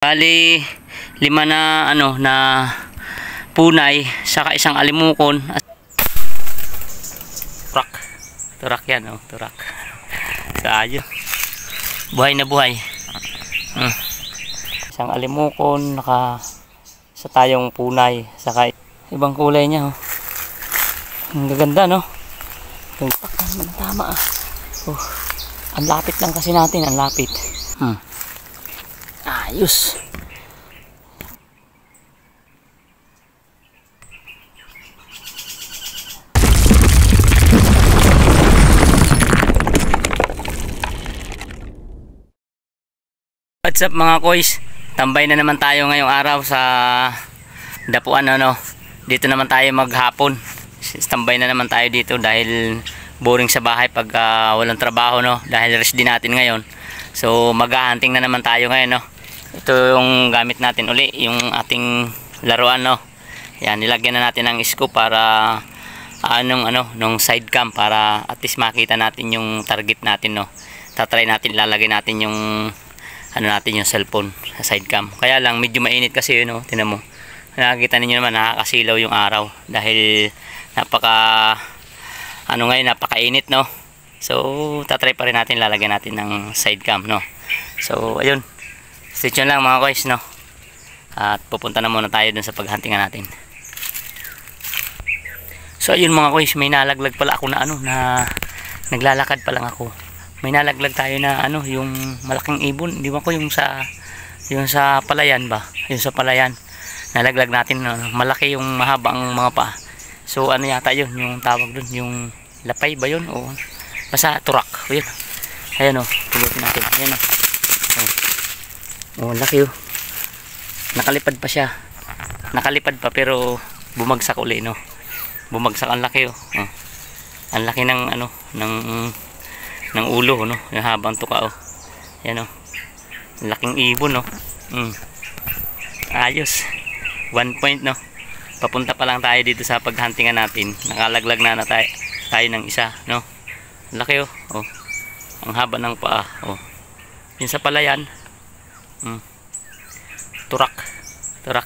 Bali, 5 na na punay saka isang alimukon. Turak yan, turak. Kayo. Buhay na buhay. Isang alimukon, naka sa tayong punay, saka ibang kulay niya. Ang gaganda, no? Tama. Ang lapit lang kasi natin, ang lapit. Ayos. What's up mga koys? Tambay na naman tayo ngayong araw sa dapuan, Dito naman tayo maghapon. Tambay na naman tayo dito dahil boring sa bahay pag walang trabaho, dahil rest din natin ngayon. So maghahunting na naman tayo ngayon, Ito yung gamit natin uli, yung ating laruan, Yan, nilagyan na natin ng scope para nung side cam para at least makita natin yung target natin, Tatry natin, lalagay natin yung yung cellphone sa side cam. Kaya lang medyo mainit kasi yun, Tingnan mo. Nakikita niyo naman nakakasilaw yung araw dahil napakainit, So tatry pa rin natin, lalagyan natin ng side cam, So ayun. Stay tuned lang mga guys, At pupunta na muna tayo dun sa paghuntingan natin. So ayun mga guys, may nalaglag pala ako na na naglalakad pa lang ako. May nalaglag tayo na yung malaking ibon, di ba ko yung sa palayan ba? Yung sa palayan. Nalaglag natin, malaki yung mahabang mga paa. So yata yun, yung tawag dun, yung lapay ba yun? O basta turak. Ayun. Ayan pulutin natin. Ayan laki Nakalipad pa siya. Nakalipad pa pero bumagsak uli, Bumagsak, ang laki Ang laki ng ng ulo, yung habang tuka, Yan laking ibon, Ayos. 1 point, Papunta pa lang tayo dito sa paghuntingan natin. Nakalaglag na tayo ng isa, Laki, Ang haba ng paa, Yun sa palayan. Turak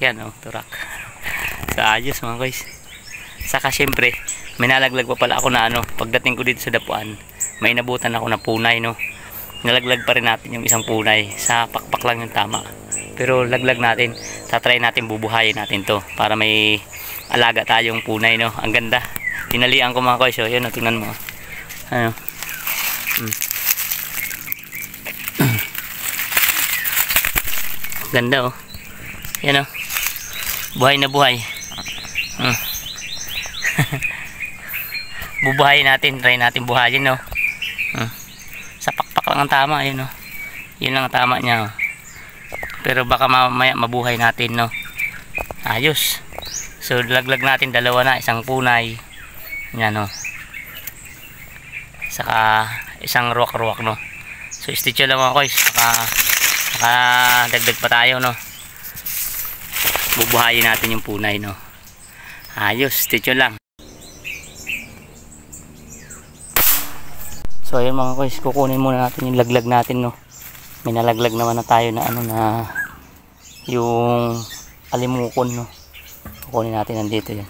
yan, turak. So ayos mga guys. Saka syempre may nalaglag pa pala ako na pagdating ko dito sa dapuan, may nabutan ako na punay, Nalaglag pa rin natin yung isang punay. Sa pakpak lang yung tama. Pero laglag natin. Tatry natin, bubuhayin natin to para may alaga tayong punay, Ang ganda. Tinalian ko mga guys, Yan, tingnan mo. Ganda, Yan, buhay na buhay. Bubuhayin natin, try natin buhayin, Sa pakpak lang ang tama, yun lang ang tama niya, Pero baka mamaya mabuhay natin, Ayos. So laglag natin dalawa na, isang punay. Yan, Saka isang ruwak, So stitch lang mga guys, baka dagdag pa tayo, Bubuhayin natin yung punay, Ayos, stitch lang. So ayun mga guys, kukunin muna natin yung laglag natin, May nalaglag naman na tayo na na yung alimukon, Kukunin natin, nandito yan.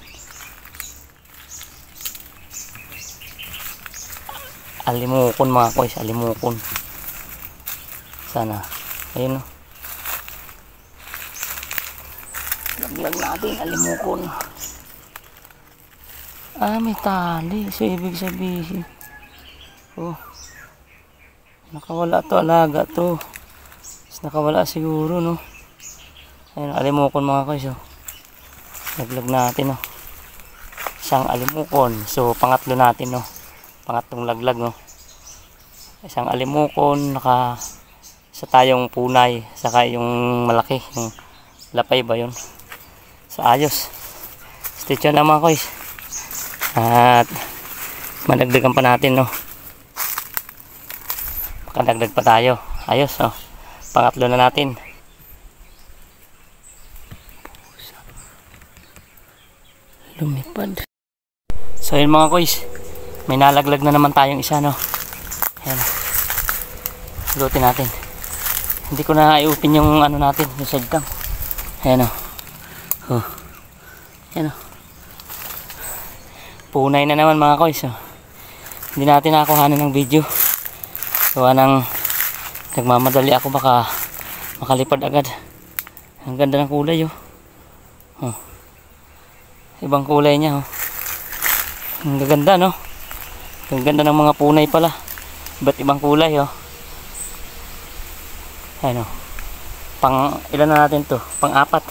Alimukon mga guys, alimukon. Sana. Ayun, laglag natin, alimukon. May tali. So ibig sabihin, nakawala to, alaga to. Nakawala siguro, Ayun, alimukon mga guys, Laglag natin, Isang alimukon. So pangatlo natin, Pangatlong laglag, Isang alimukon, naka sa tayong punay, saka yung malaki, yung lapay ba yun? So ayos. Stay tuned lang mga guys. At madagdagan pa natin, Makadagdag pa tayo. Ayos, Pangatlo na natin. Lumipad. So yun mga guys, may nalaglag na naman tayong isa, Ayan. Lutin natin. Hindi ko na i-open yung ano natin, yung side cam. Ayan o. Oh. Ayan o. Punay na naman mga koys. Oh. Hindi natin nakakuhanan ng video. Gawa ng nagmamadali ako, baka makalipad agad. Ang ganda ng kulay oh. Oh. Ibang kulay niya oh. Ang gaganda no. Ang ganda ng mga punay pala. Iba't ibang kulay oh. Ayan oh. Pang ilan na natin to? Pang 4.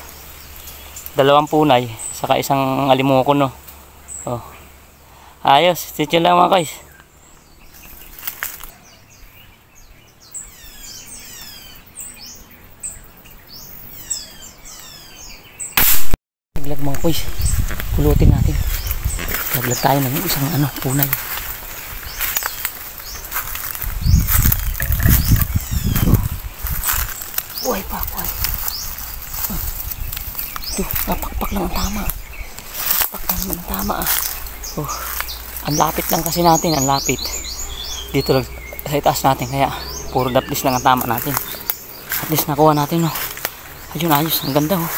2 punay saka isang alimukon no. Oh. Ayos, stitch lang mga guys. Laglag mga guys. Pulutin natin. Laglag tayo ng isang ano, punay. Buhay pa, buhay. Ito, napakpak lang ang tama. Napakpak lang ang tama ah. Oh, ang lapit lang kasi natin, ang lapit. Dito lang sa itaas natin, kaya puro daplis lang ang tama natin. At least nakuha natin no. Ayun, ayos, ang ganda oh.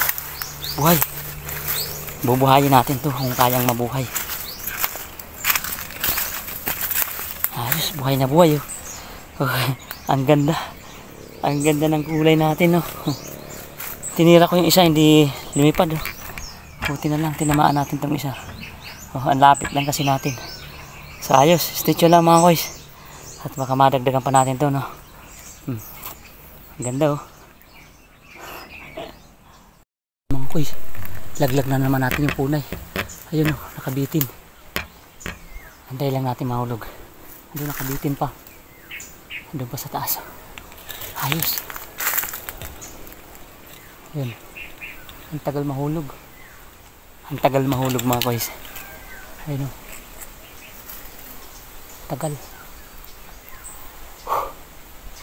Buhay. Bubuhayin natin to kung kayang mabuhay. Ayos, buhay na buhay oh. Oh, ang ganda. Ang ganda ng kulay natin no. Tinira ko yung isa, hindi lumipad oh. Buti na lang, tinamaan natin tong isa. Oh, ang lapit lang kasi natin. So ayos, stitch lang mga koys. At baka madagdagan pa natin to no. Ang ganda oh. Mga koys, laglag na naman natin yung punay. Ayun oh, nakabitin. Antay lang natin mahulog. Andun nakabitin pa. Andun pa sa taas. Ayos. Ayun. Ang tagal mahulog. Ang tagal mahulog mga koys. Ayun oh. Tagal.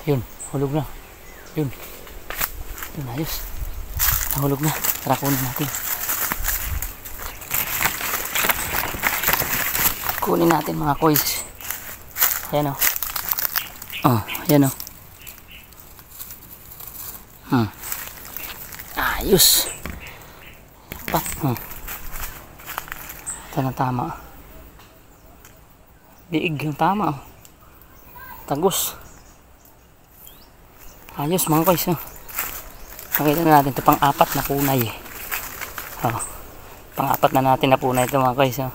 Ayun, hulog na. Ayun. Ayun, ayos. Nahulog na. Tara kunin natin. Kunin natin mga koys. Ayan o. Oh, ayan o. Ayos. Pa. Ito na tama. Diig yung tama oh. Tagos. Ayos mga koys oh. Nakita na natin ito pang 4 na punay oh. Pang 4 na natin na punay ito mga koys oh.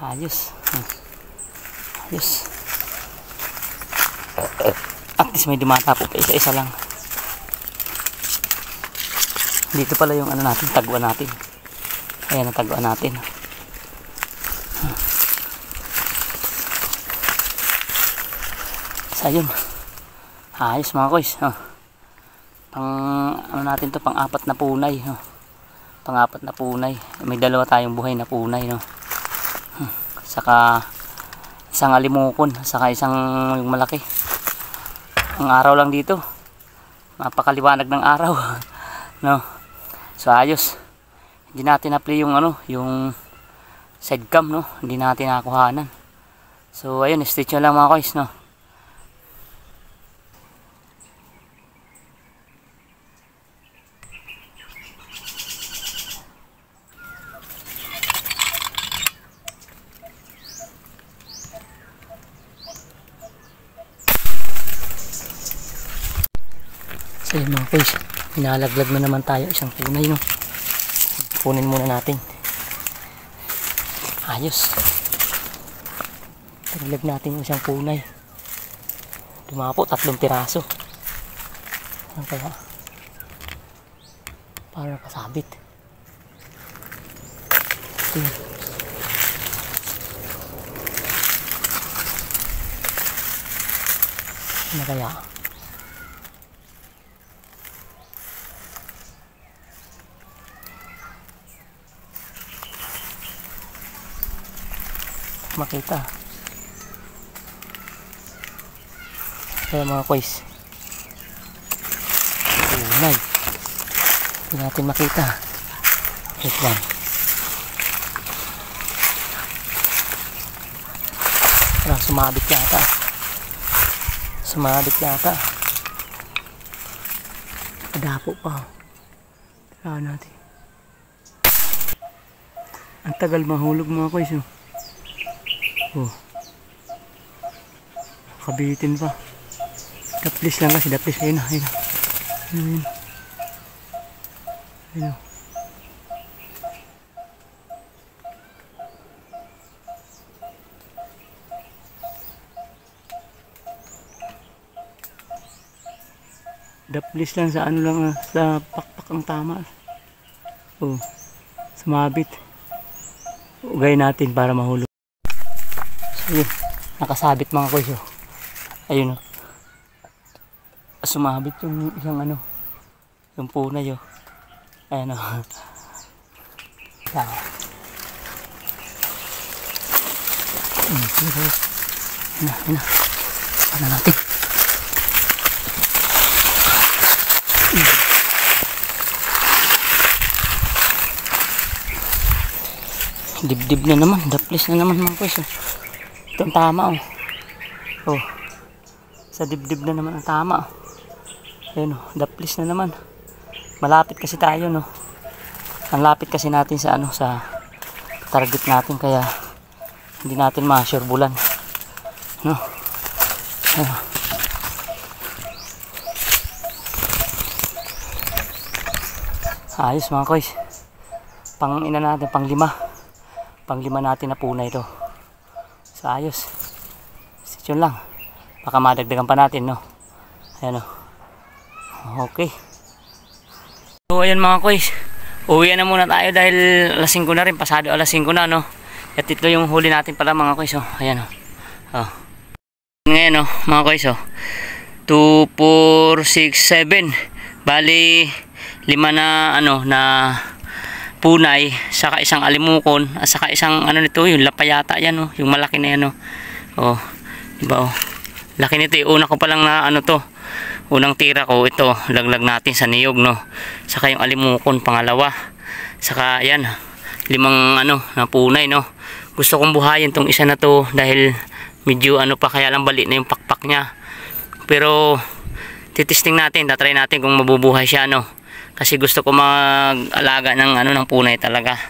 Ayos. Ayos. At least may dumata po pa isa-isa lang. Dito pala yung ano natin, tagwa natin. Ayan ang tagwa natin. So ayun. Ayos mga koys oh. Pang ano natin to, pang 4 na punay oh. Pang 4 na punay. May 2 tayong buhay na punay no. Saka isang alimukon, saka isang yung malaki. Ang araw lang dito. Napakaliwanag ng araw no. So ayos. Hindi natin na-play yung ano, yung side cam no. Hindi natin nakuhanan. So ayun, stitch lang mga koys no. So yun mga koys, pinalaglag na naman tayo isang punay no. Kunin muna natin. Ayos. Laglag natin yung isang punay. Dumapo 3 piraso. Ano kaya? Para nakasabit. Ito yun. Ano kaya? Makita. Kaya mga koys, tunay. Hindi natin makita. Wait lang. Parang sumabit yata. Sumabit yata. Dapo pa. Tara natin. Ang tagal mahulog mga koys. Oh. Kabitin pa. Daplis lang kasi, daplis. Ayun na, ayun na. Ayun. Ayun. Daplis lang sa ano lang, sa pakpak ang tama. Oh. Sumabit. Ugay natin para mahulog. So, yun. Nakasabit mga koys. Ayun. Sumabit yung isang ano, yung punay. Ayan o. Ayun. Ano natin? Dibdib na naman, daplis na naman mga koys. Ito ang tama oh. Sa dibdib na naman ang tama. Ayun daplis na naman. Malapit kasi tayo no. Ang lapit kasi natin sa ano, sa target natin, kaya hindi natin ma-sure bulan. No. Ayun. Ayos mga koys. Pang ina natin, pang lima natin na punay ito. So ayos. Yun lang. Baka madagdagan pa natin no. Ayan o. Okay. So ayan mga koys. Uwi na muna tayo dahil alas 5 na rin. Pasado alas 5 na no. At ito yung huli natin pala mga koys. Ayan o. Ngayon mga koys 2, 4, 6, 7. Bali 5 na ano na punay, saka isang alimukon, at saka isang ano nito, yung lapayata yan yung malaki na yan diba laki nito. Una ko pa lang na ano to, unang tira ko ito, laglag natin sa niyog no. Saka yung alimukon pangalawa, saka yan 5 ano na punay no. Gusto kong buhayin tong isa na to dahil medyo ano pa, kaya lang bali na yung pakpak niya, pero titesting natin, tatry natin kung mabubuhay siya no. Kasi gusto ko mag-alaga ng ano, ng punay talaga.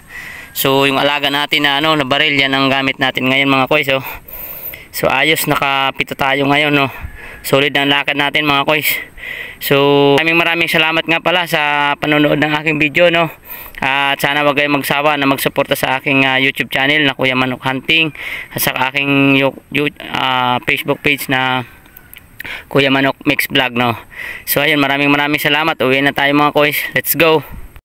So yung alaga natin na ano, na baril, yan ang gamit natin ngayon mga koys. So ayos, nakapito tayo ngayon no. Solid ang lakad natin mga koys. So maraming salamat nga pala sa panonood ng aking video no. At sana wag kayong magsawa na magsuporta sa aking YouTube channel na Kuya Manok Hunting, at sa aking Facebook page na Kuya Manok Mix Vlog no. So ayun, maraming salamat. Uwi na tayo mga koys. Let's go.